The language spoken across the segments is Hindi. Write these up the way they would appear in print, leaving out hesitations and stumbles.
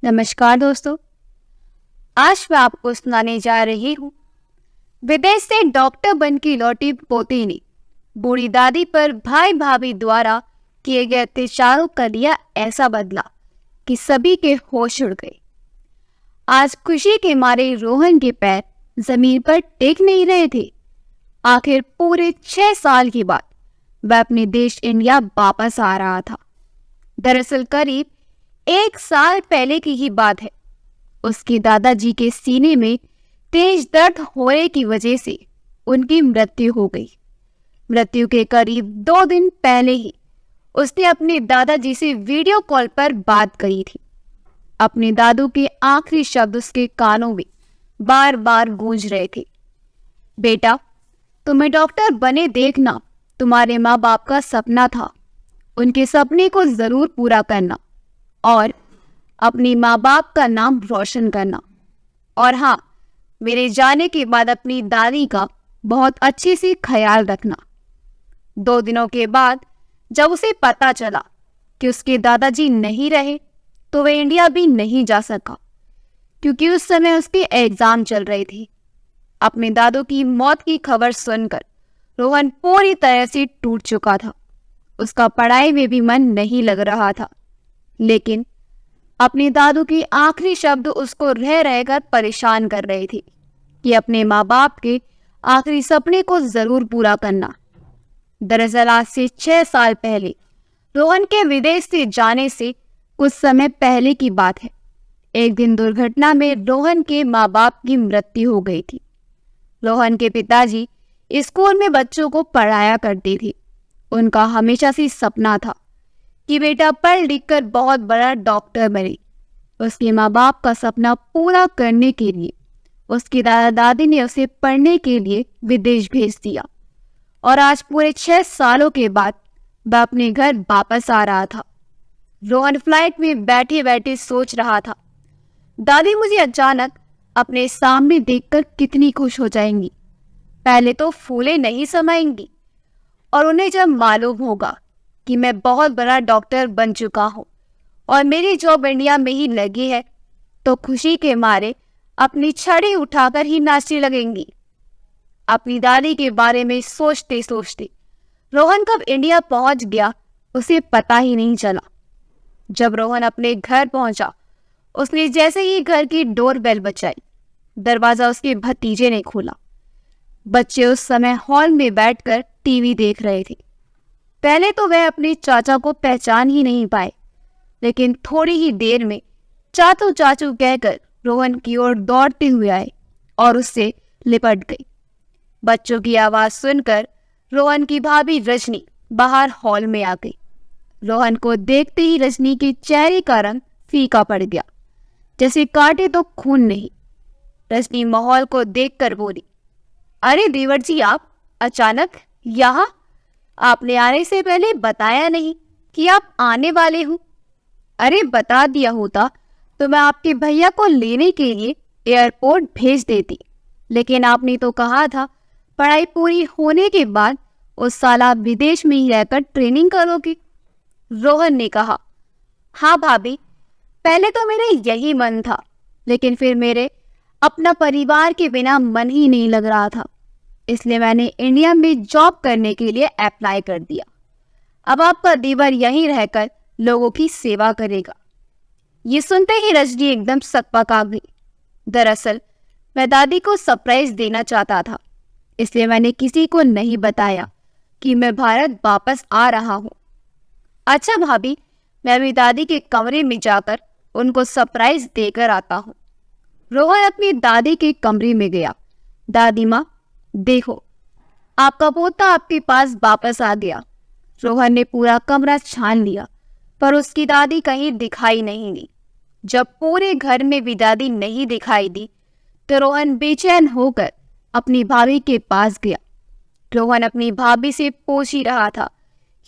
नमस्कार दोस्तों, आज मैं आपको सुनाने जा रही हूँ विदेश से डॉक्टर बन के लौटी पोती ने बूढ़ी दादी पर भाई भाभी द्वारा किए गए अत्याचारों का लिया ऐसा बदला कि सभी के होश उड़ गए। आज खुशी के मारे रोहन के पैर जमीन पर टेक नहीं रहे थे। आखिर पूरे 6 साल के बाद वह अपने देश इंडिया वापस आ रहा था। दरअसल करीब 1 साल पहले की ही बात है। उसके दादाजी के सीने में तेज दर्द होने की वजह से उनकी मृत्यु हो गई। मृत्यु के करीब 2 दिन पहले ही उसने अपने दादाजी से वीडियो कॉल पर बात करी थी। अपने दादू के आखिरी शब्द उसके कानों में बार बार गूंज रहे थे, बेटा तुम्हें डॉक्टर बने देखना तुम्हारे माँ बाप का सपना था। उनके सपने को जरूर पूरा करना और अपनी माँ बाप का नाम रोशन करना। और हाँ, मेरे जाने के बाद अपनी दादी का बहुत अच्छे से ख्याल रखना। 2 दिनों के बाद जब उसे पता चला कि उसके दादाजी नहीं रहे तो वह इंडिया भी नहीं जा सका, क्योंकि उस समय उसके एग्जाम चल रहे थे। अपने दादू की मौत की खबर सुनकर रोहन पूरी तरह से टूट चुका था। उसका पढ़ाई में भी मन नहीं लग रहा था, लेकिन अपने दादू के आखिरी शब्द उसको रह रहकर परेशान कर रहे थे कि अपने माँ बाप के आखिरी सपने को जरूर पूरा करना। दरअसल आज से 6 साल पहले रोहन के विदेश से जाने से कुछ समय पहले की बात है। एक दिन दुर्घटना में रोहन के माँ बाप की मृत्यु हो गई थी। रोहन के पिताजी स्कूल में बच्चों को पढ़ाया करते थे। उनका हमेशा से सपना था कि बेटा पढ़ लिख कर बहुत बड़ा डॉक्टर बने। उसके माँ बाप का सपना पूरा करने के लिए उसकी दादा दादी ने उसे पढ़ने के लिए विदेश भेज दिया और आज पूरे 6 सालों के बाद वह अपने घर वापस आ रहा था। रोहन फ्लाइट में बैठे बैठे सोच रहा था, दादी मुझे अचानक अपने सामने देखकर कितनी खुश हो जाएंगी। पहले तो फूले नहीं समाएंगी और उन्हें जब मालूम होगा कि मैं बहुत बड़ा डॉक्टर बन चुका हूँ और मेरी जॉब इंडिया में ही लगी है तो खुशी के मारे अपनी छड़ी उठाकर ही नाचने लगेंगी। अपनी दादी के बारे में सोचते सोचते रोहन कब इंडिया पहुंच गया उसे पता ही नहीं चला। जब रोहन अपने घर पहुंचा, उसने जैसे ही घर की डोरबेल बजाई, दरवाजा उसके भतीजे ने खोला। बच्चे उस समय हॉल में बैठकर टीवी देख रहे थे। पहले तो वह अपने चाचा को पहचान ही नहीं पाए, लेकिन थोड़ी ही देर में चाचू चाचू कहकर रोहन की ओर दौड़ते हुए आए और उससे लिपट गई। बच्चों की आवाज सुनकर रोहन की भाभी रजनी बाहर हॉल में आ गई। रोहन को देखते ही रजनी के चेहरे का रंग फीका पड़ गया, जैसे काटे तो खून नहीं। रजनी माहौल को देखकर बोली, अरे देवर जी, आप अचानक यहाँ? आपने आने से पहले बताया नहीं कि आप आने वाले हो। अरे बता दिया होता तो मैं आपके भैया को लेने के लिए एयरपोर्ट भेज देती, लेकिन आपने तो कहा था पढ़ाई पूरी होने के बाद उस साल आप विदेश में ही रहकर ट्रेनिंग करोगे। रोहन ने कहा, हाँ भाभी, पहले तो मेरा यही मन था, लेकिन फिर मेरे अपना परिवार के बिना मन ही नहीं लग रहा था, इसलिए मैंने इंडिया में जॉब करने के लिए अप्लाई कर दिया। अब आपका देवर यहीं रहकर लोगों की सेवा करेगा। ये सुनते ही रजनी एकदम सकपका गई। दरअसल मैं दादी को सरप्राइज देना चाहता था, इसलिए मैंने किसी को नहीं बताया कि मैं भारत वापस आ रहा हूँ। अच्छा भाभी, मैं अभी दादी के कमरे में जाकर उनको सरप्राइज देकर आता हूँ। रोहन अपनी दादी के कमरे में गया। दादी माँ, देखो आपका पोता आपके पास वापस आ गया। रोहन ने पूरा कमरा छान लिया, पर उसकी दादी कहीं दिखाई नहीं दी। जब पूरे घर में भी दादी नहीं दिखाई दी तो रोहन बेचैन होकर अपनी भाभी के पास गया। रोहन अपनी भाभी से पूछ ही रहा था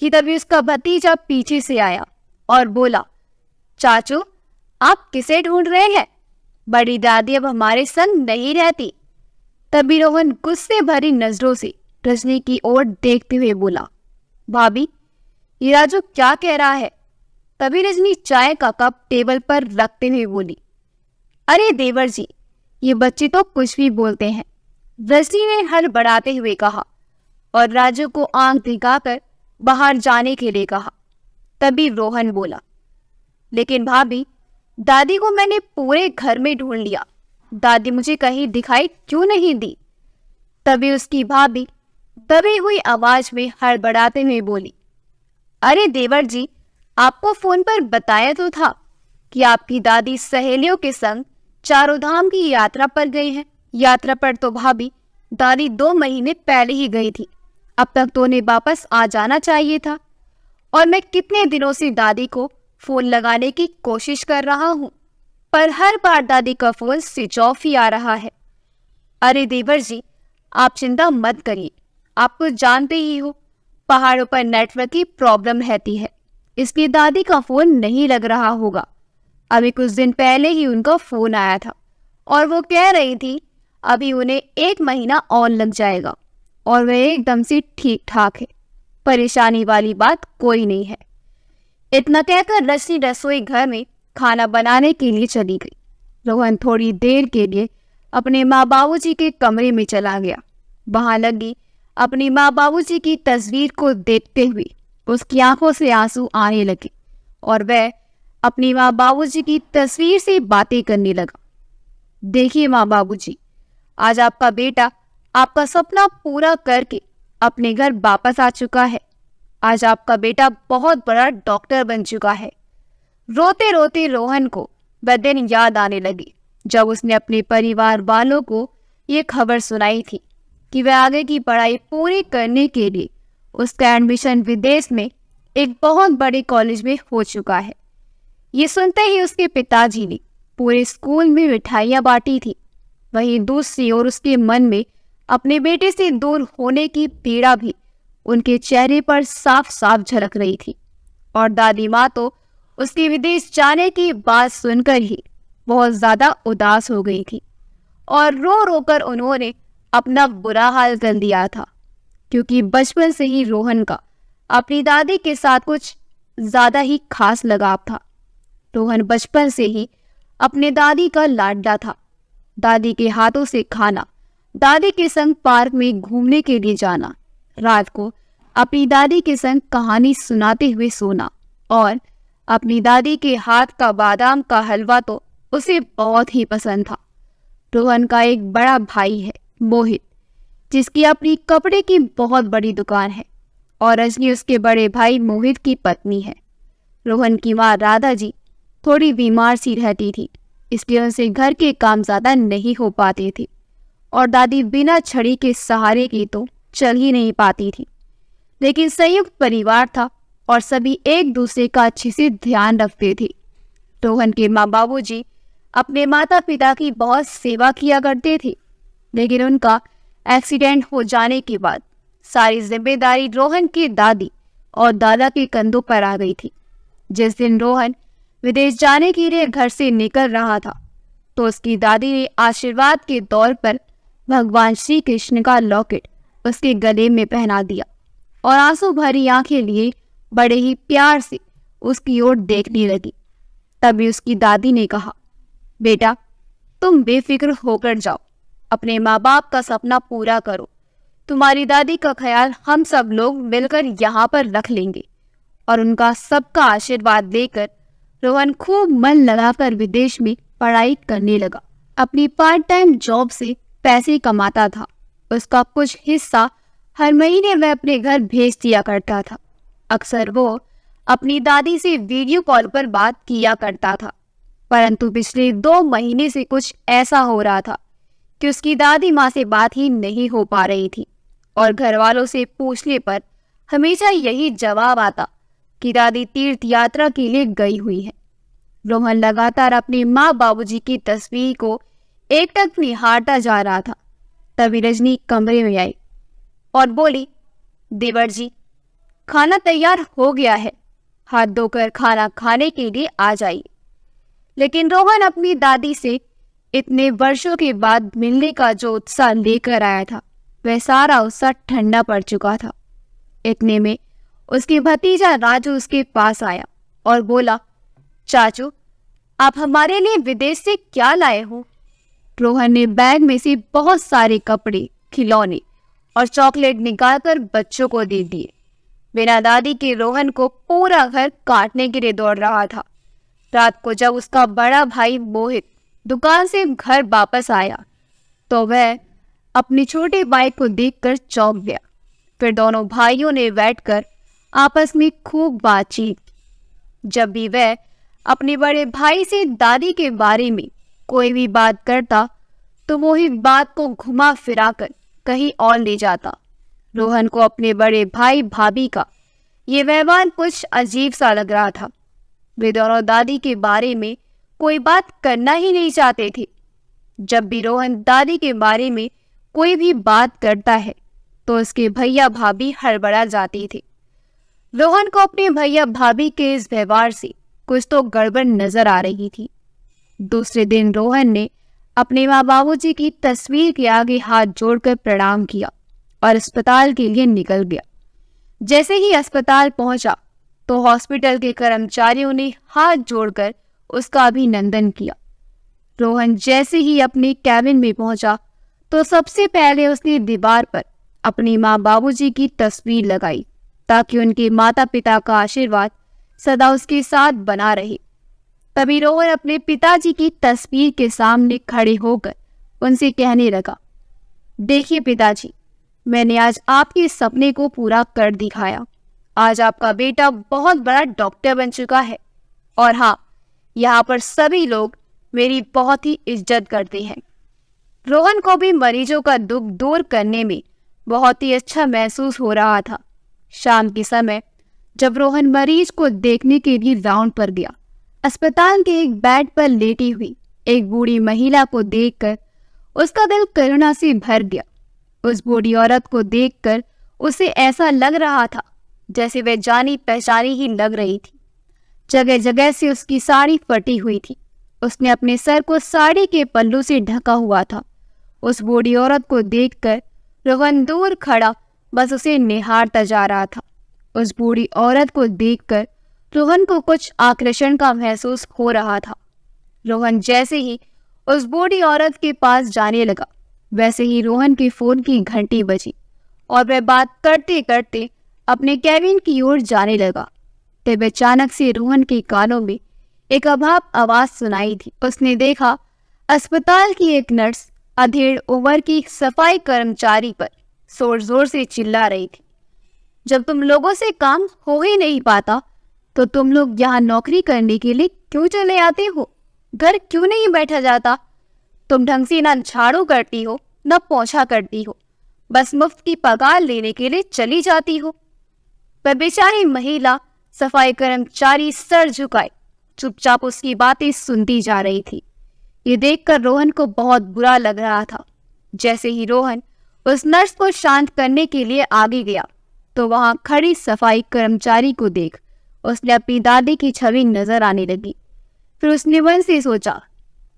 कि तभी उसका भतीजा पीछे से आया और बोला, चाचू आप किसे ढूंढ रहे हैं? बड़ी दादी अब हमारे संग नहीं रहती। तभी रोहन गुस्से भरी नजरों से रजनी की ओर देखते हुए बोला, भाभी ये राजू क्या कह रहा है? तभी रजनी चाय का कप टेबल पर रखते हुए बोली, अरे देवर जी, ये बच्चे तो कुछ भी बोलते हैं। रजनी ने हड़बड़ाते हुए कहा और राजू को आंख दिखाकर बाहर जाने के लिए कहा। तभी रोहन बोला, लेकिन भाभी, दादी को मैंने पूरे घर में ढूंढ लिया, दादी मुझे कहीं दिखाई क्यों नहीं दी। तभी उसकी भाभी दबी हुई आवाज में हड़बड़ाते हुए बोली, अरे देवर जी, आपको फोन पर बताया तो था कि आपकी दादी सहेलियों के संग चारों धाम की यात्रा पर गई है। यात्रा पर तो भाभी, दादी 2 महीने पहले ही गई थी। अब तक तो उन्हें वापस आ जाना चाहिए था और मैं कितने दिनों से दादी को फोन लगाने की कोशिश कर रहा हूँ, पर हर बार दादी का फोन स्विच ऑफ ही आ रहा है। अरे देवर जी, आप चिंता मत करिए, आप तो जानते ही हो पहाड़ों पर नेटवर्क की प्रॉब्लम रहती है, इसलिए दादी का फोन नहीं लग रहा होगा। अभी कुछ दिन पहले ही उनका फोन आया था और वो कह रही थी अभी उन्हें 1 महीना और लग जाएगा और वह एकदम से ठीक ठाक है, परेशानी वाली बात कोई नहीं है। इतना कहकर रजनी रसोई घर में खाना बनाने के लिए चली गई। रोहन थोड़ी देर के लिए अपने माँ बाबूजी के कमरे में चला गया। वहां लगी अपनी माँ बाबूजी की तस्वीर को देखते हुए उसकी आंखों से आंसू आने लगे और वह अपनी माँ बाबूजी की तस्वीर से बातें करने लगा। देखिए माँ बाबूजी, आज आपका बेटा आपका सपना पूरा करके अपने घर वापस आ चुका है। आज आपका बेटा बहुत बड़ा डॉक्टर बन चुका है। रोते रोते रोहन को वह दिन याद आने लगी जब उसने अपने परिवार वालों को ये खबर सुनाई थी कि वह आगे की पढ़ाई पूरी करने के लिए उसका एडमिशन विदेश में एक बहुत बड़े कॉलेज में हो चुका है। ये सुनते ही उसके पिताजी ने पूरे स्कूल में मिठाइयाँ बांटी थी। वहीं दूसरी ओर उसके मन में अपने बेटे से दूर होने की पीड़ा भी उनके चेहरे पर साफ साफ झलक रही थी। और दादी माँ तो उसके विदेश जाने की बात सुनकर ही बहुत ज्यादा उदास हो गई थी और रो रो कर उन्होंने अपना बुरा हाल कर दिया था, क्योंकि बचपन से ही रोहन का अपनी दादी के साथ कुछ ज्यादा ही खास लगाव था। रोहन बचपन से ही अपने दादी का लाडला था। दादी के हाथों से खाना, दादी के संग पार्क में घूमने के लिए जाना, रात को अपनी दादी के संग कहानी सुनाते हुए सोना और अपनी दादी के हाथ का बादाम का हलवा तो उसे बहुत ही पसंद था। रोहन का एक बड़ा भाई है मोहित, जिसकी अपनी कपड़े की बहुत बड़ी दुकान है और रजनी उसके बड़े भाई मोहित की पत्नी है। रोहन की माँ राधा जी थोड़ी बीमार सी रहती थी, इसलिए उनसे घर के काम ज़्यादा नहीं हो पाते थे और दादी बिना छड़ी के सहारे की तो चल ही नहीं पाती थी। लेकिन संयुक्त परिवार था और सभी एक दूसरे का अच्छे से ध्यान रखते थे। रोहन के माँ बाबूजी अपने माता पिता की बहुत सेवा किया करते थे, लेकिन उनका एक्सीडेंट हो जाने के बाद सारी जिम्मेदारी रोहन की दादी और दादा के कंधों पर आ गई थी। जिस दिन रोहन विदेश जाने के लिए घर से निकल रहा था तो उसकी दादी ने आशीर्वाद के तौर पर भगवान श्री कृष्ण का लॉकेट उसके गले में पहना दिया और आंसू भरी आंखें लिए बड़े ही प्यार से उसकी ओर देखने लगी। तभी उसकी दादी ने कहा, बेटा तुम बेफिक्र होकर जाओ, अपने माँ बाप का सपना पूरा करो। तुम्हारी दादी का ख्याल हम सब लोग मिलकर यहाँ पर रख लेंगे। और उनका सबका आशीर्वाद लेकर रोहन खूब मन लगाकर विदेश में पढ़ाई करने लगा। अपनी पार्ट टाइम जॉब से पैसे कमाता था। उसका कुछ हिस्सा हर महीने वह अपने घर भेज दिया करता था। अक्सर वो अपनी दादी से वीडियो कॉल पर बात किया करता था, परंतु पिछले 2 महीने से कुछ ऐसा हो रहा था कि उसकी दादी माँ से बात ही नहीं हो पा रही थी और घर वालों से पूछने पर हमेशा यही जवाब आता कि दादी तीर्थ यात्रा के लिए गई हुई है। रोहन लगातार अपनी माँ बाबूजी की तस्वीर को एकटक निहारता जा रहा था। तभी रजनी कमरे में आई और बोली, देवर जी खाना तैयार हो गया है, हाथ धोकर खाना खाने के लिए आ जाइए। लेकिन रोहन अपनी दादी से इतने वर्षों के बाद मिलने का जो उत्साह लेकर आया था वह सारा उत्साह ठंडा पड़ चुका था। इतने में उसके भतीजा राजू उसके पास आया और बोला, चाचू, आप हमारे लिए विदेश से क्या लाए हो? रोहन ने बैग में से बहुत सारे कपड़े, खिलौने और चॉकलेट निकालकर बच्चों को दे दिए। बिना दादी के रोहन को पूरा घर काटने के लिए दौड़ रहा था। रात को जब उसका बड़ा भाई मोहित दुकान से घर वापस आया तो वह अपने छोटे भाई को देखकर चौंक गया। फिर दोनों भाइयों ने बैठकर आपस में खूब बातचीत की। जब भी वह अपने बड़े भाई से दादी के बारे में कोई भी बात करता तो मोहित बात को घुमा फिराकर कहीं और ले जाता। रोहन को अपने बड़े भाई भाभी का ये व्यवहार कुछ अजीब सा लग रहा था। वे दोनों दादी के बारे में कोई बात करना ही नहीं चाहते थे। जब भी रोहन दादी के बारे में कोई भी बात करता है तो उसके भैया भाभी हड़बड़ा जाते थे। रोहन को अपने भैया भाभी के इस व्यवहार से कुछ तो गड़बड़ नजर आ रही थी। दूसरे दिन रोहन ने अपने माँ बाबूजी की तस्वीर के आगे हाथ जोड़कर प्रणाम किया और अस्पताल के लिए निकल गया। जैसे ही अस्पताल पहुंचा तो हॉस्पिटल के कर्मचारियों ने हाथ जोड़कर उसका अभिनंदन किया। रोहन जैसे ही अपने कैबिन में पहुंचा तो सबसे पहले उसने दीवार पर अपनी माँ बाबूजी की तस्वीर लगाई ताकि उनके माता पिता का आशीर्वाद सदा उसके साथ बना रहे। तभी रोहन अपने पिताजी की तस्वीर के सामने खड़े होकर उनसे कहने लगा, देखिए पिताजी, मैंने आज आपके सपने को पूरा कर दिखाया। आज आपका बेटा बहुत बड़ा डॉक्टर बन चुका है और हाँ, यहाँ पर सभी लोग मेरी बहुत ही इज्जत करते हैं। रोहन को भी मरीजों का दुख दूर करने में बहुत ही अच्छा महसूस हो रहा था। शाम के समय जब रोहन मरीज को देखने के लिए राउंड पर गया, अस्पताल के एक बेड पर लेटी हुई एक बूढ़ी महिला को देखकर उसका दिल करुणा से भर गया। उस बूढ़ी औरत को देखकर उसे ऐसा लग रहा था जैसे वह जानी पहचानी ही लग रही थी। जगह जगह से उसकी साड़ी फटी हुई थी। उसने अपने सर को साड़ी के पल्लू से ढका हुआ था। उस बूढ़ी औरत को देखकर रोहन दूर खड़ा बस उसे निहारता जा रहा था। उस बूढ़ी औरत को देखकर रोहन को कुछ आकर्षण का महसूस हो रहा था। रोहन जैसे ही उस बूढ़ी औरत के पास जाने लगा, वैसे ही रोहन के फोन की घंटी बजी और वह बात करते करते अपने कैबिन की ओर जाने लगा। तब अचानक से रोहन के कानों में एक अभाप आवाज सुनाई थी। उसने देखा अस्पताल की एक नर्स अधेड़ उम्र की सफाई कर्मचारी पर जोर जोर से चिल्ला रही थी, जब तुम लोगों से काम हो ही नहीं पाता तो तुम लोग यहाँ नौकरी करने के लिए क्यों चले आते हो? घर क्यों नहीं बैठा जाता? तुम ढंग से ना झाड़ू करती हो न पोछा करती हो, बस मुफ्त की पगार लेने के लिए चली जाती हो। पर बेचारी महिला सफाई कर्मचारी सर झुकाए चुपचाप उसकी बातें सुनती जा रही थी। ये देखकर रोहन को बहुत बुरा लग रहा था। जैसे ही रोहन उस नर्स को शांत करने के लिए आगे गया तो वहां खड़ी सफाई कर्मचारी को देख उसने अपनी दादी की छवि नजर आने लगी। फिर उसने मन से सोचा,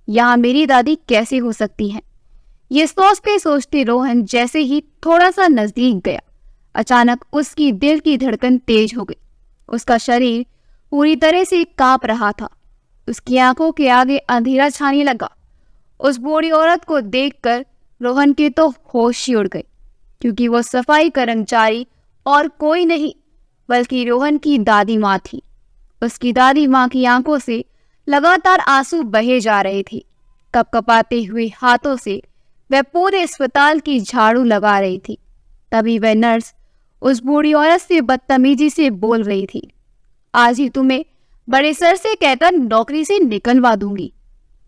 यहाँ मेरी दादी कैसे हो सकती हैं? ये सोचते सोचते रोहन जैसे ही थोड़ा सा नजदीक गया, अचानक उसकी दिल की धड़कन तेज हो गई। उसका शरीर पूरी तरह से कांप रहा था। उसकी आंखों के आगे अंधेरा छाने लगा। उस बूढ़ी औरत को देखकर रोहन के तो होश ही उड़ गए, क्योंकि वो सफाई कर्मचारी और कोई नहीं बल्कि रोहन की दादी माँ थी। उसकी दादी माँ की आंखों से लगातार आंसू बहे जा रहे थे। कपकपाते हुए हाथों से वह पूरे अस्पताल की झाड़ू लगा रही थी। तभी वह नर्स उस बूढ़ी औरत से बदतमीजी से बोल रही थी, आज ही तुम्हें बड़े सर से कहकर नौकरी से निकलवा दूंगी।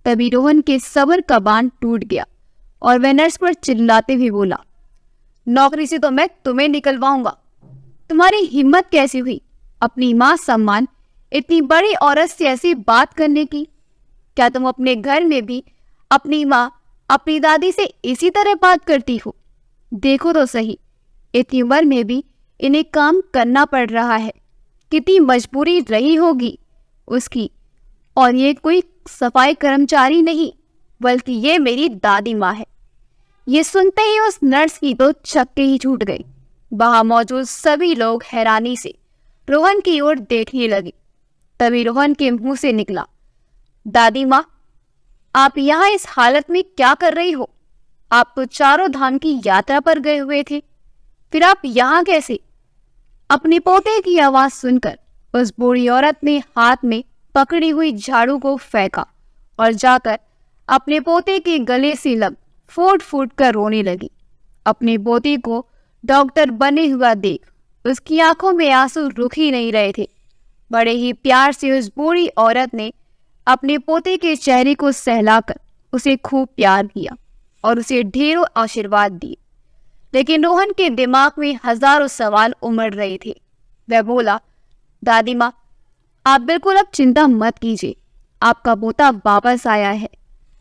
तभी रोहन के सब्र का बांध टूट गया और वह नर्स पर चिल्लाते हुए बोला, नौकरी से तो मैं तुम्हें निकलवाऊंगा। तुम्हारी हिम्मत कैसी हुई अपनी मां सम्मान इतनी बड़ी औरत से ऐसी बात करने की? क्या तुम अपने घर में भी अपनी माँ अपनी दादी से इसी तरह बात करती हो? देखो तो सही, इतनी उम्र में भी इन्हें काम करना पड़ रहा है। कितनी मजबूरी रही होगी उसकी। और ये कोई सफाई कर्मचारी नहीं बल्कि ये मेरी दादी माँ है। ये सुनते ही उस नर्स की तो छक्के ही छूट गई। वहां मौजूद सभी लोग हैरानी से रोहन की ओर देखने लगे। तभी रोहन के मुंह से निकला, दादी माँ, आप यहाँ इस हालत में क्या कर रही हो? आप तो चारों धाम की यात्रा पर गए हुए थे, फिर आप यहाँ कैसे? अपने पोते की आवाज सुनकर उस बूढ़ी औरत ने हाथ में पकड़ी हुई झाड़ू को फेंका और जाकर अपने पोते के गले से लग फूट फूट कर रोने लगी। अपने पोते को डॉक्टर बने हुआ देख उसकी आंखों में आंसू रुक ही नहीं रहे थे। बड़े ही प्यार से उस बूढ़ी औरत ने अपने पोते के चेहरे को सहलाकर उसे खूब प्यार किया और उसे ढेरों आशीर्वाद दिए। लेकिन रोहन के दिमाग में हजारों सवाल उमड़ रहे थे। वह बोला, दादी माँ, आप बिल्कुल अब चिंता मत कीजिए, आपका पोता वापस आया है,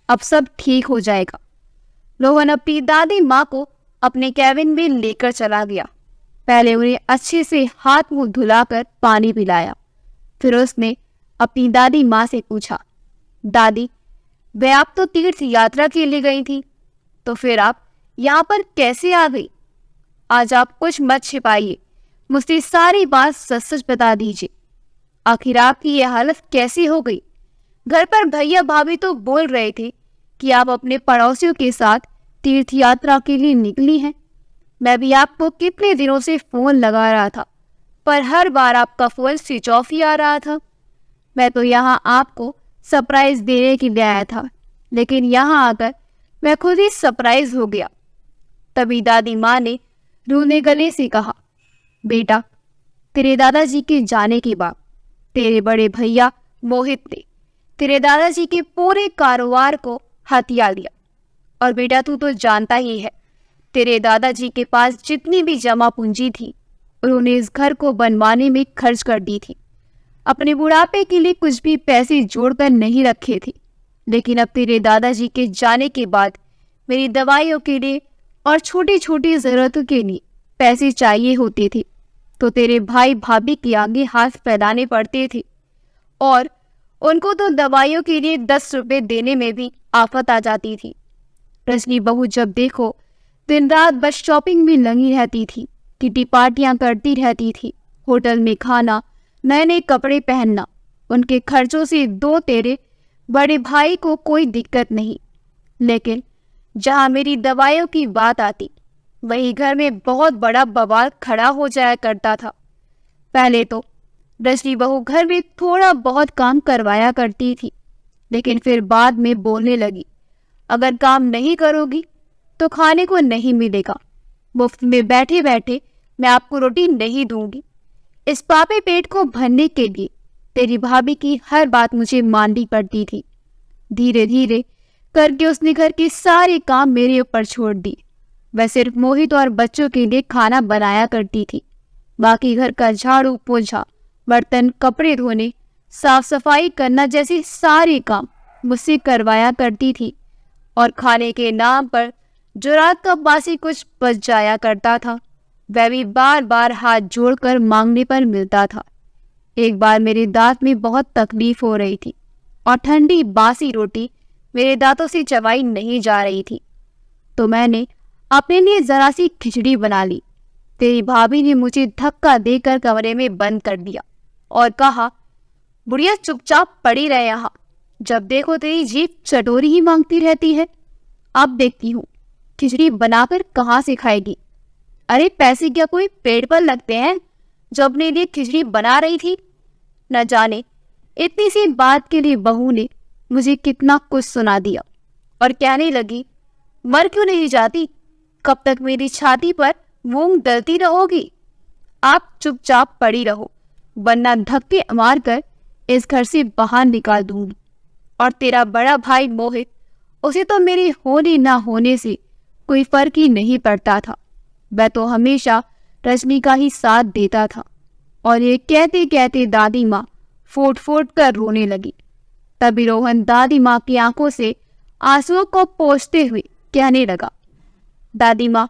अब सब ठीक हो जाएगा। रोहन अपनी दादी माँ को अपने कैबिन में लेकर चला गया। पहले उन्हें अच्छे से हाथ मुंह धुलाकर पानी पिलाया। फिर उसने अपनी दादी माँ से पूछा, दादी, वह आप तो तीर्थ यात्रा के लिए गई थी, तो फिर आप यहाँ पर कैसे आ गई? आज आप कुछ मत छिपाइए, मुझसे सारी बात सच सच बता दीजिए। आखिर आपकी ये हालत कैसी हो गई? घर पर भैया भाभी तो बोल रहे थे कि आप अपने पड़ोसियों के साथ तीर्थ यात्रा के लिए निकली हैं। मैं भी आपको कितने दिनों से फोन लगा रहा था, पर हर बार आपका फोन स्विच ऑफ ही आ रहा था। मैं तो यहाँ आपको सरप्राइज देने के लिए आया था, लेकिन यहाँ आकर मैं खुद ही सरप्राइज हो गया। तभी दादी माँ ने रोने गले से कहा, बेटा, तेरे दादाजी के जाने के बाद तेरे बड़े भैया मोहित ने तेरे दादाजी के पूरे कारोबार को हथिया लिया। और बेटा, तू तो जानता ही है, तेरे दादाजी के पास जितनी भी जमा पूंजी थी उन्होंने इस घर को बनवाने में खर्च कर दी थी। अपने बुढ़ापे के लिए कुछ भी पैसे जोड़कर नहीं रखे थे। लेकिन अब तेरे दादाजी के जाने के बाद मेरी दवाइयों के लिए और छोटी छोटी ज़रूरतों के लिए पैसे चाहिए होते थे, तो तेरे भाई भाभी के आगे हाथ फैलाने पड़ते थे। और उनको तो दवाइयों के लिए 10 रुपए देने में भी आफत आ जाती थी। रजनी बहू जब देखो दिन रात बस शॉपिंग में लगी रहती थी, किटी पार्टियां करती रहती थी, होटल में खाना, नए नए कपड़े पहनना। उनके खर्चों से दो तेरे बड़े भाई को कोई दिक्कत नहीं। लेकिन जहां मेरी दवाइयों की बात आती, वही घर में बहुत बड़ा बवाल खड़ा हो जाया करता था। पहले तो रजनी बहू घर में थोड़ा बहुत काम करवाया करती थी, लेकिन फिर बाद में बोलने लगी, अगर काम नहीं करोगी तो खाने को नहीं मिलेगा, मुफ्त में बैठे बैठे मैं आपको रोटी नहीं दूंगी। इस पापे पेट को भरने के लिए तेरी भाभी की हर बात मुझे माननी पड़ती थी। धीरे धीरे करके उसने घर के सारे काम मेरे ऊपर छोड़ दिए। वह सिर्फ मोहित और बच्चों के लिए खाना बनाया करती थी। बाकी घर का झाड़ू पोछा, बर्तन, कपड़े धोने, साफ सफाई करना जैसे सारे काम मुझसे करवाया करती थी। और खाने के नाम पर जो रात का बासी कुछ बच जाया करता था, वह भी बार बार हाथ जोड़कर मांगने पर मिलता था। एक बार मेरे दांत में बहुत तकलीफ हो रही थी और ठंडी बासी रोटी मेरे दांतों से चबाई नहीं जा रही थी, तो मैंने अपने लिए जरा सी खिचड़ी बना ली। तेरी भाभी ने मुझे धक्का देकर कमरे में बंद कर दिया और कहा, बुढ़िया चुपचाप पड़ी रहे यहाँ, जब देखो तेरी जीभ चटोरी ही मांगती रहती है। अब देखती हूँ खिचड़ी बनाकर कहाँ से खाएगी। अरे पैसे क्या कोई पेट पर लगते हैं जो अपने लिए खिचड़ी बना रही थी। न जाने इतनी सी बात के लिए बहू ने मुझे कितना कुछ सुना दिया और कहने लगी, मर क्यों नहीं जाती, कब तक मेरी छाती पर मूंग दलती रहोगी। आप चुपचाप पड़ी रहो, वरना धक्के मारकर इस घर से बाहर निकाल दूंगी। और तेरा बड़ा भाई मोहित, उसे तो मेरे होने ना होने से कोई फर्क ही नहीं पड़ता था। वह तो हमेशा रजनी का ही साथ देता था। और ये कहते कहते दादी माँ फूट फूट कर रोने लगी। तभी रोहन दादी माँ की आंखों से आंसुओं को पोंछते हुए कहने लगा, दादी माँ,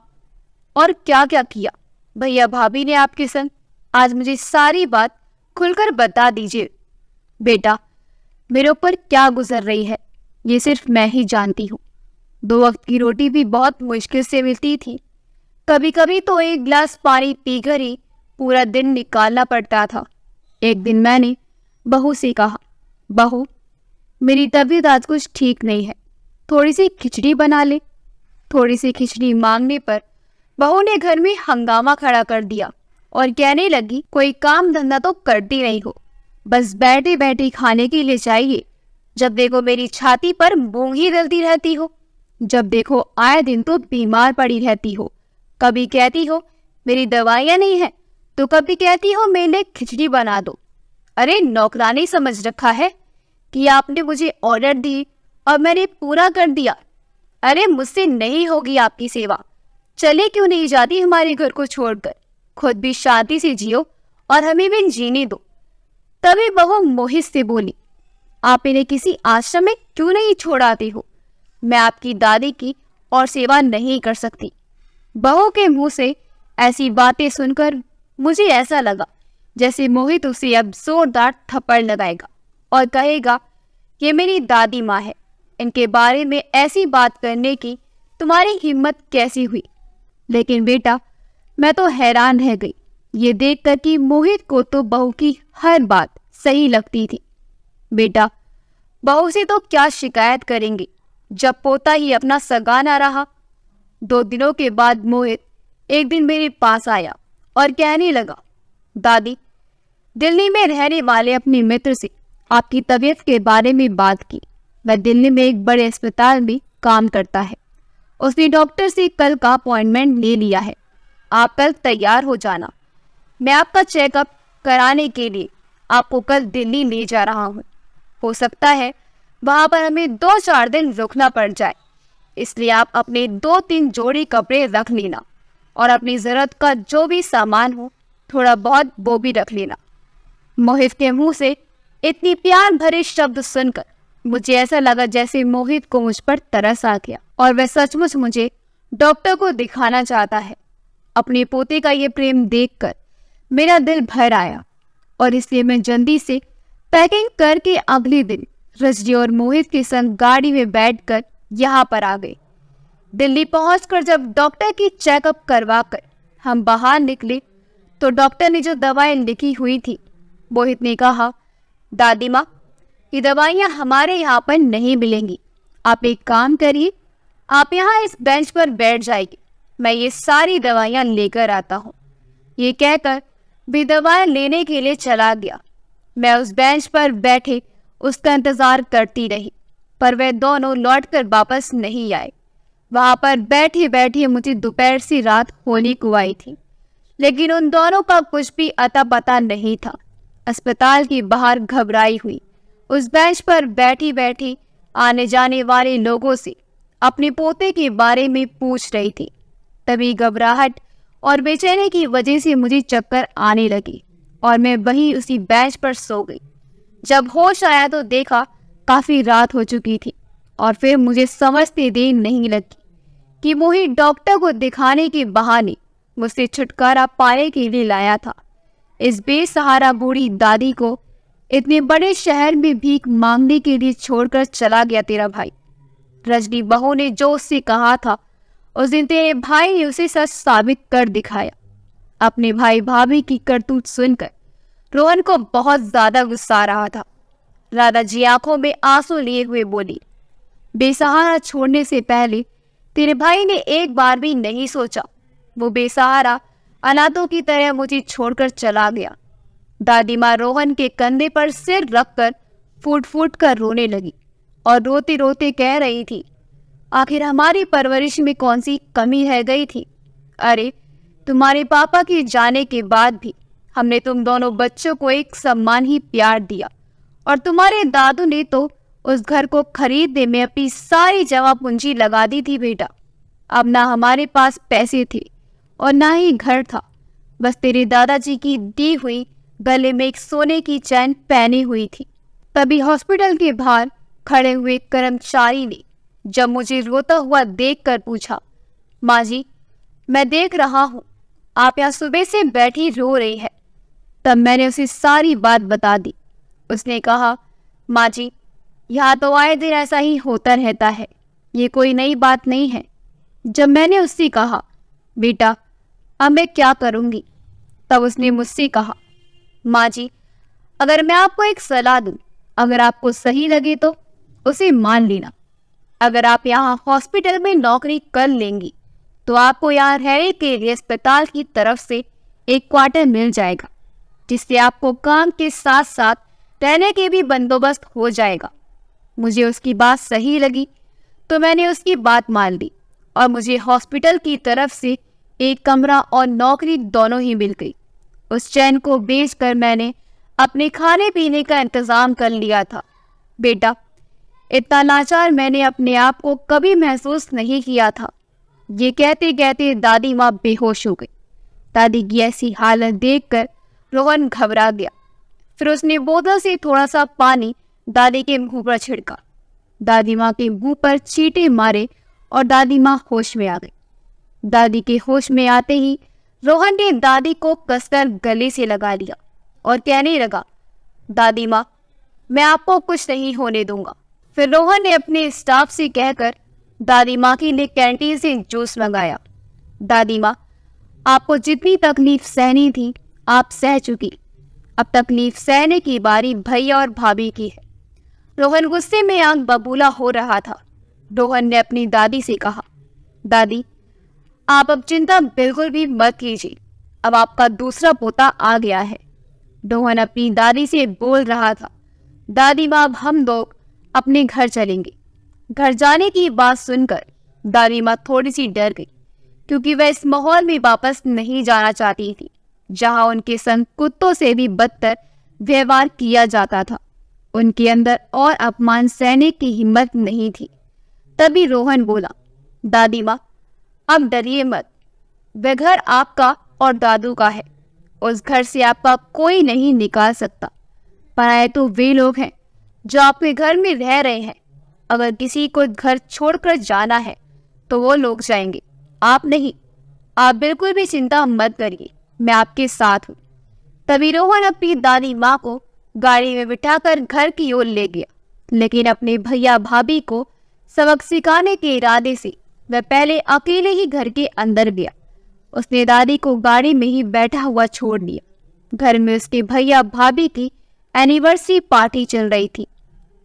और क्या क्या किया भैया भाभी ने आपके संग, आज मुझे सारी बात खुलकर बता दीजिए। बेटा, मेरे ऊपर क्या गुजर रही है ये सिर्फ मैं ही जानती हूँ। 2 वक्त की रोटी भी बहुत मुश्किल से मिलती थी। कभी कभी तो 1 गिलास पानी पीकर ही पूरा दिन निकालना पड़ता था। एक दिन मैंने बहू से कहा, बहू मेरी तबीयत आज कुछ ठीक नहीं है, थोड़ी सी खिचड़ी बना ले। थोड़ी सी खिचड़ी मांगने पर बहू ने घर में हंगामा खड़ा कर दिया और कहने लगी, कोई काम धंधा तो करती नहीं हो, बस बैठे बैठे खाने के लिए चाहिए। जब देखो मेरी छाती पर मूंग ही दलती रहती हो, जब देखो आए दिन तो बीमार पड़ी रहती हो। कभी कहती हो मेरी दवाइयाँ नहीं है, तो कभी कहती हो मेरे लिए खिचड़ी बना दो। अरे नौकरानी समझ रखा है कि आपने मुझे ऑर्डर दी और मैंने पूरा कर दिया। अरे मुझसे नहीं होगी आपकी सेवा, चले क्यों नहीं जाती हमारे घर को छोड़कर, खुद भी शांति से जियो और हमें भी जीने दो। तभी बहू मोहित से बोली, आप इन्हें किसी आश्रम में क्यों नहीं छोड़ाते हो? मैं आपकी दादी की और सेवा नहीं कर सकती। बहू के मुंह से ऐसी बातें सुनकर मुझे ऐसा लगा जैसे मोहित उसे अब जोरदार थप्पड़ लगाएगा और कहेगा, ये मेरी दादी माँ है, इनके बारे में ऐसी बात करने की तुम्हारी हिम्मत कैसी हुई? लेकिन बेटा मैं तो हैरान रह गई ये देखकर कि मोहित को तो बहू की हर बात सही लगती थी। बेटा बहू से तो क्या शिकायत करेंगे जब पोता ही अपना सगा ना रहा। 2 दिनों के बाद मोहित एक दिन मेरे पास आया और कहने लगा, दादी दिल्ली में रहने वाले अपने मित्र से आपकी तबीयत के बारे में बात की। वह दिल्ली में एक बड़े अस्पताल में काम करता है। उसने डॉक्टर से कल का अपॉइंटमेंट ले लिया है। आप कल तैयार हो जाना, मैं आपका चेकअप कराने के लिए आपको कल दिल्ली ले जा रहा हूँ। हो सकता है वहाँ पर हमें 2-4 दिन रुकना पड़ जाए, इसलिए आप अपने 2-3 जोड़ी कपड़े रख लेना और अपनी ज़रूरत का जो भी सामान हो थोड़ा बहुत वो भी रख लेना। मोहित के मुंह से इतनी प्यार भरे शब्द सुनकर मुझे ऐसा लगा जैसे मोहित को मुझ पर तरस आ गया और वह सचमुच मुझे डॉक्टर को दिखाना चाहता है। अपने पोते का ये प्रेम देखकर मेरा दिल भर आया और इसलिए मैं जल्दी से पैकिंग करके अगले दिन रजनी और मोहित के संग गाड़ी में बैठकर यहाँ पर आ गए। दिल्ली पहुंचकर जब डॉक्टर की चेकअप करवाकर हम बाहर निकले तो डॉक्टर ने जो दवाएं लिखी हुई थी, मोहित ने कहा, दादी माँ ये दवाइयाँ हमारे यहाँ पर नहीं मिलेंगी। आप एक काम करिए, आप यहाँ इस बेंच पर बैठ जाइए, मैं ये सारी दवाइयाँ लेकर आता हूँ। ये कहकर भी दवाएं लेने के लिए चला गया। मैं उस बेंच पर बैठे उसका इंतजार करती रही, पर वह दोनों लौटकर वापस नहीं आए। वहाँ पर बैठे बैठे मुझे दोपहर से रात होने को आई थी, लेकिन उन दोनों का कुछ भी अता पता नहीं था। अस्पताल के बाहर घबराई हुई उस बेंच पर बैठी बैठी आने जाने वाले लोगों से अपने पोते के बारे में पूछ रही थी। तभी घबराहट और बेचैनी की वजह से मुझे चक्कर आने लगी और मैं वहीं उसी बेंच पर सो गई। जब होश आया तो देखा काफ़ी रात हो चुकी थी और फिर मुझे समझते देर नहीं लगी कि मोहित डॉक्टर को दिखाने के बहाने मुझसे छुटकारा पाने के लिए लाया था। इस बेसहारा बूढ़ी दादी को इतने बड़े शहर में भीख मांगने के लिए छोड़कर चला गया तेरा भाई। रजनी बहू ने जो उससे कहा था उस दिन तेरे भाई ने उसे सच साबित कर दिखाया। अपने भाई भाभी की करतूत सुनकर रोहन को बहुत ज्यादा गुस्सा आ रहा था। राधाजी आंखों में आंसू लिए हुए बोली, बेसहारा छोड़ने से पहले तेरे भाई ने एक बार भी नहीं सोचा। वो बेसहारा अनाथों की तरह मुझे छोड़कर चला गया। दादी माँ रोहन के कंधे पर सिर रखकर फूट फूट कर रोने लगी और रोते रोते कह रही थी, आखिर हमारी परवरिश में कौन सी कमी रह गई थी? अरे तुम्हारे पापा के जाने के बाद भी हमने तुम दोनों बच्चों को एक समान ही प्यार दिया और तुम्हारे दादू ने तो उस घर को खरीदने में अपनी सारी जमा पूंजी लगा दी थी बेटा। अब ना हमारे पास पैसे थे और ना ही घर था, बस तेरे दादाजी की दी हुई गले में एक सोने की चैन पहनी हुई थी। तभी हॉस्पिटल के बाहर खड़े हुए कर्मचारी ने जब मुझे रोता हुआ देखकर पूछा, माँ जी मैं देख रहा हूँ आप यहाँ सुबह से बैठी रो रही है। तब मैंने उसे सारी बात बता दी। उसने कहा, माँ जी यहाँ तो आए दिन ऐसा ही होता रहता है, ये कोई नई बात नहीं है। जब मैंने उससे कहा, बेटा अब मैं क्या करूँगी, तब उसने मुझसे कहा, माँ जी अगर मैं आपको एक सलाह दूं, अगर आपको सही लगे तो उसे मान लेना। अगर आप यहाँ हॉस्पिटल में नौकरी कर लेंगी तो आपको यहाँ रहने के लिए अस्पताल की तरफ से एक क्वार्टर मिल जाएगा, जिससे आपको काम के साथ साथ रहने के भी बंदोबस्त हो जाएगा। मुझे उसकी बात सही लगी तो मैंने उसकी बात मान ली और मुझे हॉस्पिटल की तरफ से एक कमरा और नौकरी दोनों ही मिल गई। उस चैन को बेचकर मैंने अपने खाने पीने का इंतजाम कर लिया था। बेटा, इतना लाचार मैंने अपने आप को कभी महसूस नहीं किया था। ये कहते कहते दादी माँ बेहोश हो गई। दादी की ऐसी हालत देखकर रोहन घबरा गया। फिर उसने बोतल से थोड़ा सा पानी दादी के मुंह पर छिड़का। दादी माँ के मुंह पर चींटे मारे और दादी माँ होश में आ गई। दादी के होश में आते ही रोहन ने दादी को कसकर गले से लगा लिया और कहने लगा, दादी माँ, मैं आपको कुछ नहीं होने दूंगा। फिर रोहन ने अपने स्टाफ से कहकर दादी माँ के लिए कैंटीन से जूस मंगाया। दादी माँ, आपको जितनी तकलीफ सहनी थी आप सह चुकी, अब तकलीफ सहने की बारी भैया और भाभी की है। रोहन गुस्से में आंख बबूला हो रहा था। रोहन ने अपनी दादी से कहा, दादी, आप अब चिंता बिल्कुल भी मत कीजिए, अब आपका दूसरा पोता आ गया है। रोहन अपनी दादी से बोल रहा था, दादी माँ, अब हम लोग अपने घर चलेंगे। घर जाने की बात सुनकर दादी माँ थोड़ी सी डर गई, क्योंकि वह इस माहौल में वापस नहीं जाना चाहती थी जहां उनके संग कुत्तों से भी बदतर व्यवहार किया जाता था। उनके अंदर और अपमान सहने की हिम्मत नहीं थी। तभी रोहन बोला, दादी माँ, अब डरिए मत, वह घर आपका और दादू का है। उस घर से आपका कोई नहीं निकाल सकता। पराए तो वे लोग हैं जो आपके घर में रह रहे हैं। अगर किसी को घर छोड़कर जाना है तो वो लोग जाएंगे, आप नहीं। आप बिल्कुल भी चिंता मत करिए, मैं आपके साथ हूँ। तभी रोहन अपनी दादी माँ को गाड़ी में बिठाकर घर की ओर ले गया, लेकिन अपने भैया भाभी को सबक सिखाने के इरादे से वह पहले अकेले ही घर के अंदर गया। उसने दादी को गाड़ी में ही बैठा हुआ छोड़ दिया। घर में उसके भैया भाभी की एनिवर्सरी पार्टी चल रही थी।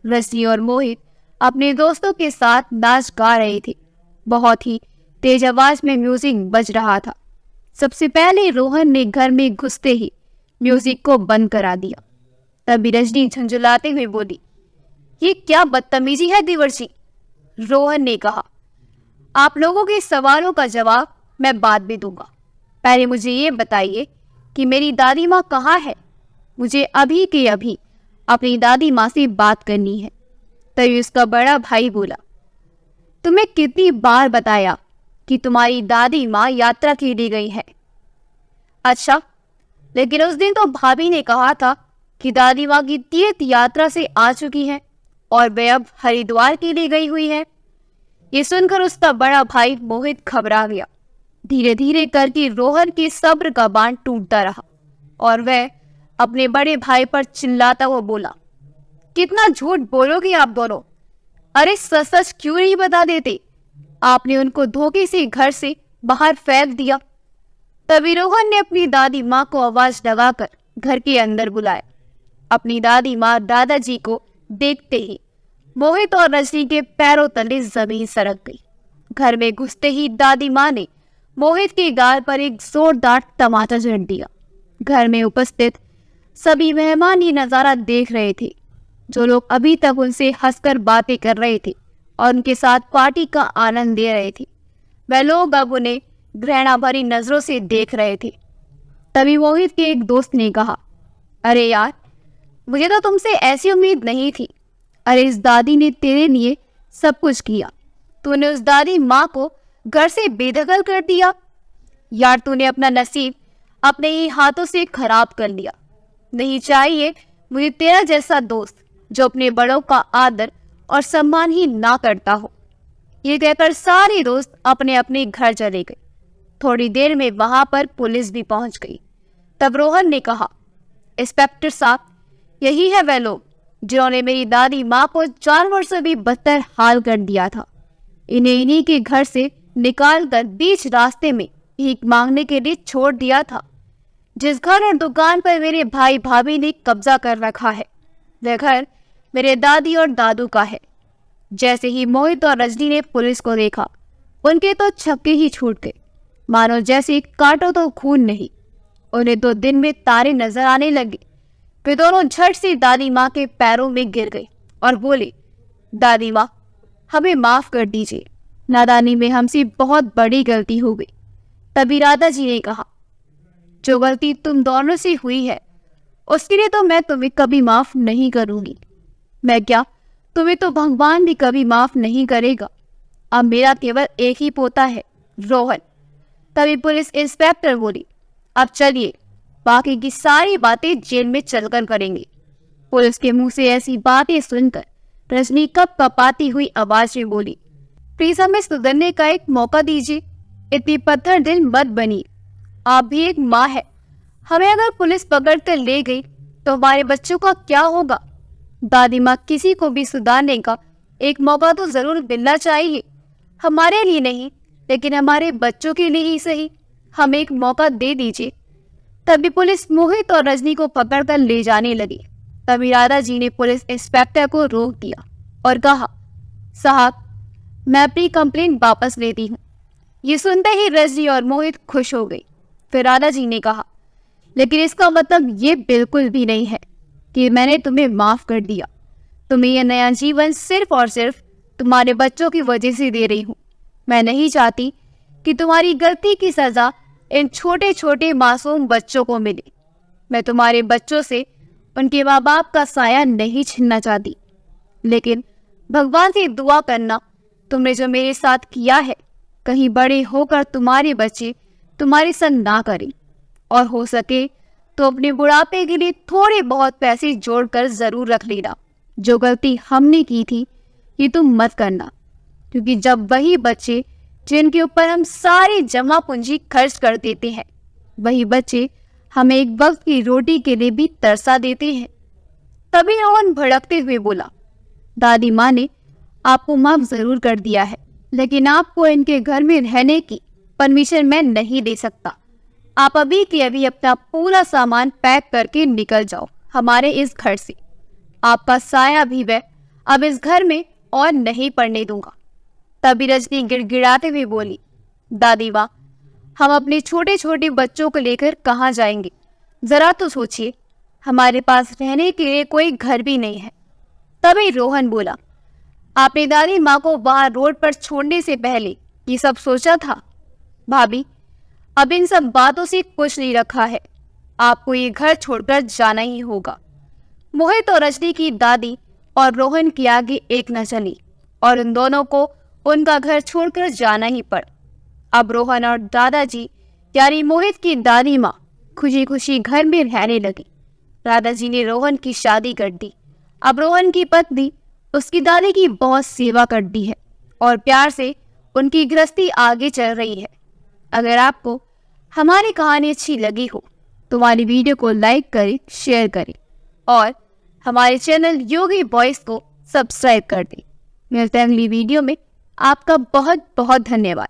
रजनी और मोहित अपने दोस्तों के साथ नाच गा रहे थे। बहुत ही तेज आवाज में म्यूजिक बज रहा था। सबसे पहले रोहन ने घर में घुसते ही म्यूजिक को बंद करा दिया। तभी रजनी झंझुलाते हुए बोली, ये क्या बदतमीजी है देवर्षि। रोहन ने कहा, आप लोगों के सवालों का जवाब मैं बाद में दूंगा। पहले मुझे ये बताइए कि मेरी दादी माँ कहाँ है। मुझे अभी के अभी अपनी दादी माँ से बात करनी है। तभी उसका बड़ा भाई बोला, तुम्हें कितनी बार बताया कि तुम्हारी दादी माँ यात्रा के लिए गई है। अच्छा, लेकिन उस दिन तो भाभी ने कहा था कि दादी माँ की तीर्थ यात्रा से आ चुकी है और वे अब हरिद्वार के लिए गई हुई है। ये सुनकर उसका बड़ा भाई मोहित घबरा गया। धीरे धीरे करके रोहन के सब्र का बांध टूटता रहा और वह अपने बड़े भाई पर चिल्लाता हुआ बोला, कितना झूठ बोलोगे आप दोनों। अरे सच सच क्यों नहीं बता देते। आपने उनको धोखे से घर से बाहर फेंक दिया। तभी रोहन ने अपनी दादी माँ को आवाज लगाकर घर के अंदर बुलाया। अपनी दादी माँ दादाजी को देखते ही मोहित और रजनी के पैरों तले जमीन सरक गई। घर में घुसते ही दादी माँ ने मोहित के गाल पर एक जोरदार टमाटर झड़ दिया। घर में उपस्थित सभी मेहमान ये नजारा देख रहे थे। जो लोग अभी तक उनसे हंसकर बातें कर रहे थे और उनके साथ पार्टी का आनंद ले रहे थे, वह लोग अब उन्हें घृणा भरी नजरों से देख रहे थे। तभी मोहित के एक दोस्त ने कहा, अरे यार, मुझे तो तुमसे ऐसी उम्मीद नहीं थी। अरे इस दादी ने तेरे लिए सब कुछ किया, तूने उस दादी माँ को घर से बेदखल कर दिया। यार, तूने अपना नसीब अपने ही हाथों से खराब कर लिया। नहीं चाहिए मुझे तेरा जैसा दोस्त जो अपने बड़ों का आदर और सम्मान ही ना करता हो। ये कहकर सारे दोस्त अपने अपने घर चले गए। थोड़ी देर में वहां पर पुलिस भी पहुंच गई। तब रोहन ने कहा, इंस्पेक्टर साहब, यही है वह लोग जिन्होंने मेरी दादी माँ को जानवर से भी बदतर हाल कर दिया था। इन्हीं के घर से निकाल कर बीच रास्ते में भीख मांगने के लिए छोड़ दिया था। जिस घर और दुकान पर मेरे भाई भाभी ने कब्जा कर रखा है, वह घर मेरे दादी और दादू का है। जैसे ही मोहित और रजनी ने पुलिस को देखा, उनके तो छक्के ही छूट गए, मानो जैसे काटो तो खून नहीं। उन्हें तो दिन में तारे नजर आने लगे। वे दोनों झट से दादी माँ के पैरों में गिर गए और बोले, दादी माँ, हमें माफ कर दीजिए, नादानी में हमसे बहुत बड़ी गलती हो गई। तभी राधा जी ने कहा, जो गलती तुम दोनों से हुई है उसके लिए तो मैं तुम्हें कभी माफ नहीं करूंगी। मैं क्या, तुम्हें तो भगवान भी कभी माफ नहीं करेगा। अब मेरा केवल एक ही पोता है, रोहन। तभी पुलिस इंस्पेक्टर बोली, अब चलिए, बाकी की सारी बातें जेल में चलकर करेंगे। पुलिस के मुंह से ऐसी बातें सुनकर रजनी कपाती हुई आवाज में बोली, प्लीज हमें सुधरने का एक मौका दीजिए, इतनी पत्थर दिल मत बनिए। आप भी एक माँ है, हमें अगर पुलिस पकड़ कर ले गई तो हमारे बच्चों का क्या होगा? दादी माँ, किसी को भी सुधारने का एक मौका तो जरूर मिलना चाहिए, हमारे लिए नहीं लेकिन हमारे बच्चों के लिए ही सही, हमें एक मौका दे दीजिए। तभी पुलिस मोहित और रजनी को पकड़कर ले जाने लगी। तभी राधा जी ने पुलिस इंस्पेक्टर को रोक दिया और कहा, साहब, मैं अपनी कंप्लेंट वापस लेती हूँ। ये सुनते ही रजनी और मोहित खुश हो गई। फिर राधा जी ने कहा, लेकिन इसका मतलब ये बिल्कुल भी नहीं है कि मैंने तुम्हें माफ कर दिया। तुम्हें यह नया जीवन सिर्फ और सिर्फ तुम्हारे बच्चों की वजह से दे रही हूँ। मैं नहीं चाहती कि तुम्हारी गलती की सजा इन छोटे छोटे मासूम बच्चों को मिले। मैं तुम्हारे बच्चों से उनके माँ बाप का साया नहीं छीनना चाहती, लेकिन भगवान से दुआ करना, तुमने जो मेरे साथ किया है, कहीं बड़े होकर तुम्हारे बच्चे तुम्हारे संग ना करें। और हो सके तो अपने बुढ़ापे के लिए थोड़े बहुत पैसे जोड़कर जरूर रख लेना। जो गलती हमने की थी ये तुम मत करना, क्योंकि जब वही बच्चे जिनके ऊपर हम सारी जमा पूंजी खर्च कर देते हैं, वही बच्चे हमें एक वक्त की रोटी के लिए भी तरसा देते हैं। तभी रोहन भड़कते हुए बोला, दादी माँ ने आपको माफ जरूर कर दिया है, लेकिन आपको इनके घर में रहने की परमिशन मैं नहीं दे सकता। आप अभी के अभी अपना पूरा सामान पैक करके निकल जाओ हमारे इस घर से। आपका साया भी मैं अब इस घर में और नहीं पड़ने दूंगा। तभी रजनी गिड़गिड़ाते हुए बोली, दादी माँ, हम अपने छोटे छोटे बच्चों को लेकर कहाँ जाएंगे? जरा तो सोचिए, हमारे पास रहने के लिए कोई घर भी नहीं है। तभी रोहन बोला, आपने दादी माँ को वहां रोड पर छोड़ने से पहले ये सब सोचा था? भाभी, अब इन सब बातों से कुछ नहीं रखा है, आपको ये घर छोड़कर जाना ही होगा। मोहित और रजनी की दादी और रोहन की आगे एक न चली और उन दोनों को उनका घर छोड़कर जाना ही पड़ा। अब रोहन और दादाजी यानी मोहित की दादी माँ खुशी खुशी घर में रहने लगी। दादाजी ने रोहन की शादी कर दी। अब रोहन की पत्नी उसकी दादी की बहुत सेवा करती है और प्यार से उनकी गृहस्थी आगे चल रही है। अगर आपको हमारी कहानी अच्छी लगी हो तो हमारी वीडियो को लाइक करें, शेयर करें और हमारे चैनल योगी बॉयज को सब्सक्राइब कर दें। मिलते हैं अगली वीडियो में। आपका बहुत बहुत धन्यवाद।